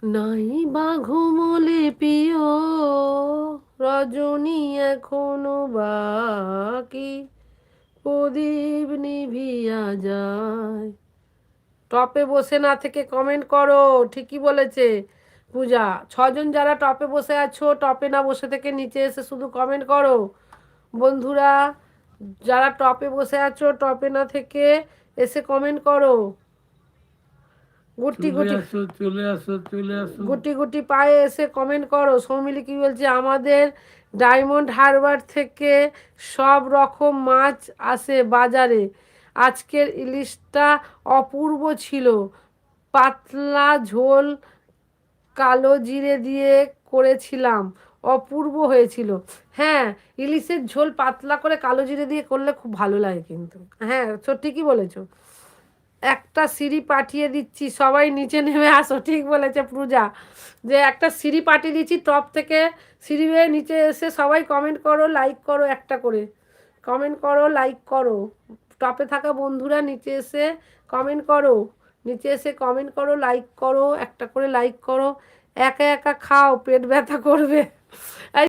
নাই বা ঘুমোলে প্রিয় রজনী এখনো বাকি, প্রদীপ নিভিয়া যায়। টপে বসে না থেকে কমেন্ট করো, ঠিকই বলেছে পূজা। ছজন যারা টপে বসে আছো, টপে না বসে থেকে নিচে এসে শুধু কমেন্ট করো বন্ধুরা। যারা টপে বসে আছো, টপে না থেকে এসে কমেন্ট করো। গুটি চলে গুটি আসো, চলে আসো, চলে আসো। গুটি গুটি পায়ে এসে কমেন্ট করো। সৌমিলি কি বলছে, আমাদের ডায়মন্ড হারবার থেকে সব রকম মাছ আসে বাজারে, আজকের ইলিশটা অপূর্ব ছিল, পাতলা ঝোল কালো জিরে দিয়ে করেছিলাম, অপূর্ব হয়েছিল। হ্যাঁ, ইলিশের ঝোল পাতলা করে কালো জিরে দিয়ে করলে খুব ভালো লাগে কিন্তু। হ্যাঁ, ঠিকই বলেছো। একটা সিঁড়ি পাঠিয়ে দিচ্ছি, সবাই নিচে নেমে আসো, ঠিক বলেছে পূজা, যে একটা সিঁড়ি পাঠিয়ে দিচ্ছি, টপ থেকে সিঁড়ি বেয়ে নিচে এসে সবাই কমেন্ট করো, লাইক করো, একটা করে কমেন্ট করো, লাইক করো। টপে থাকা বন্ধুরা নিচে এসে কমেন্ট করো, নিচে এসে কমেন্ট করো, লাইক করো, একটা করে লাইক করো। একা একা খাও, পেট ব্যথা করবে।